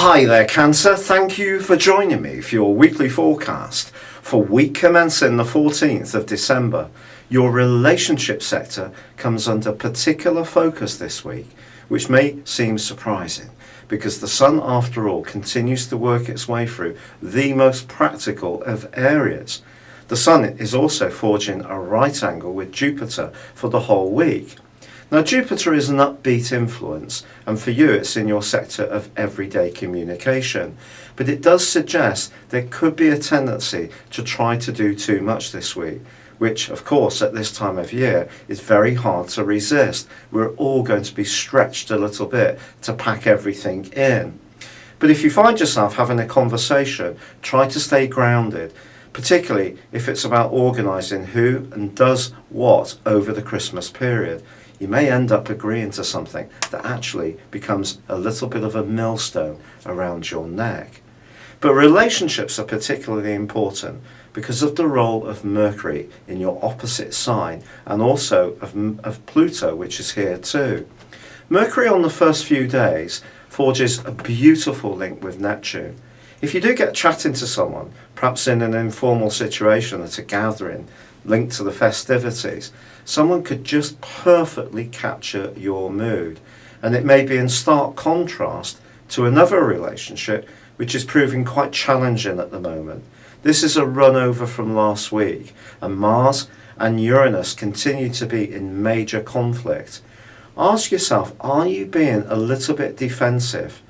Hi there, Cancer. Thank you for joining me for your weekly forecast for week commencing the 14th of December. Your relationship sector comes under particular focus this week, which may seem surprising because the Sun, after all, continues to work its way through the most practical of areas. The Sun is also forging a right angle with Jupiter for the whole week. Now, Jupiter is an upbeat influence, and for you it's in your sector of everyday communication. But it does suggest there could be a tendency to try to do too much this week, which, of course, at this time of year is very hard to resist. We're all going to be stretched a little bit to pack everything in. But if you find yourself having a conversation, try to stay grounded, particularly if it's about organising who and does what over the Christmas period. You may end up agreeing to something that actually becomes a little bit of a millstone around your neck. But relationships are particularly important because of the role of Mercury in your opposite sign, and also of Pluto, which is here too. Mercury on the first few days forges a beautiful link with Neptune. If you do get chatting to someone, perhaps in an informal situation at a gathering linked to the festivities, someone could just perfectly capture your mood, and it may be in stark contrast to another relationship which is proving quite challenging at the moment. This is a run over from last week, and Mars and Uranus continue to be in major conflict. Ask yourself, are you being a little bit defensive?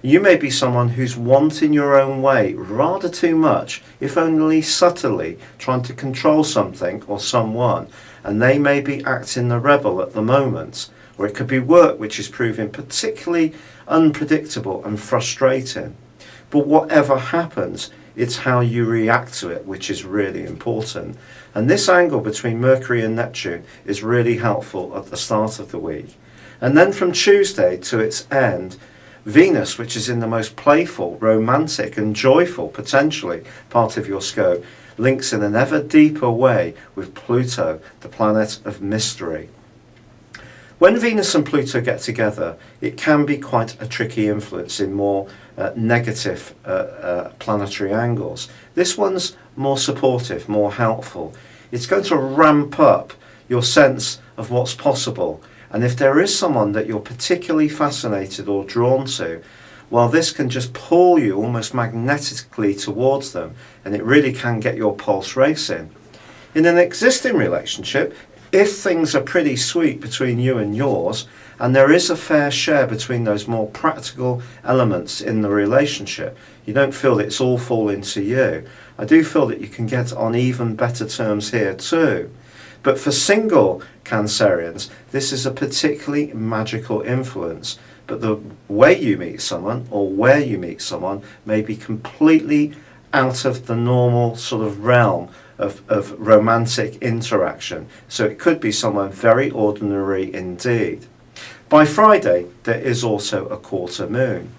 You may be someone who's wanting your own way rather too much, if only subtly, trying to control something or someone, and they may be acting the rebel at the moment. Or it could be work which is proving particularly unpredictable and frustrating. But whatever happens, it's how you react to it which is really important. And this angle between Mercury and Neptune is really helpful at the start of the week. And then from Tuesday to its end, Venus, which is in the most playful, romantic and joyful, potentially, part of your scope, links in an ever deeper way with Pluto, the planet of mystery. When Venus and Pluto get together, it can be quite a tricky influence in more negative planetary angles. This one's more supportive, more helpful. It's going to ramp up your sense of what's possible. And if there is someone that you're particularly fascinated or drawn to, well, this can just pull you almost magnetically towards them, and it really can get your pulse racing. In an existing relationship, if things are pretty sweet between you and yours, and there is a fair share between those more practical elements in the relationship, you don't feel that it's all falling to you, I do feel that you can get on even better terms here too. But for single Cancerians, this is a particularly magical influence. But the way you meet someone or where you meet someone may be completely out of the normal sort of realm of romantic interaction. So it could be someone very ordinary indeed. By Friday, there is also a quarter moon.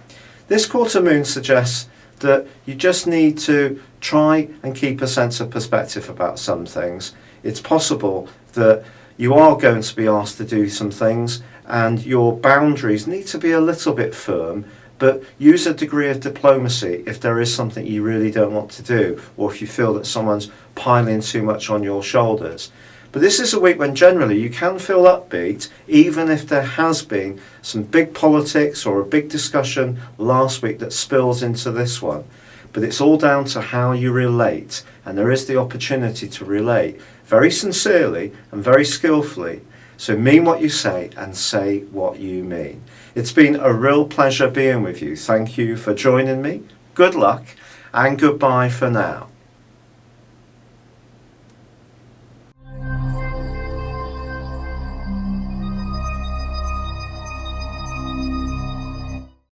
This quarter moon suggests that you just need to try and keep a sense of perspective about some things. It's possible that you are going to be asked to do some things, and your boundaries need to be a little bit firm, but use a degree of diplomacy if there is something you really don't want to do, or if you feel that someone's piling too much on your shoulders. But this is a week when generally you can feel upbeat, even if there has been some big politics or a big discussion last week that spills into this one. But it's all down to how you relate, and there is the opportunity to relate very sincerely and very skillfully. So mean what you say and say what you mean. It's been a real pleasure being with you. Thank you for joining me. Good luck and goodbye for now.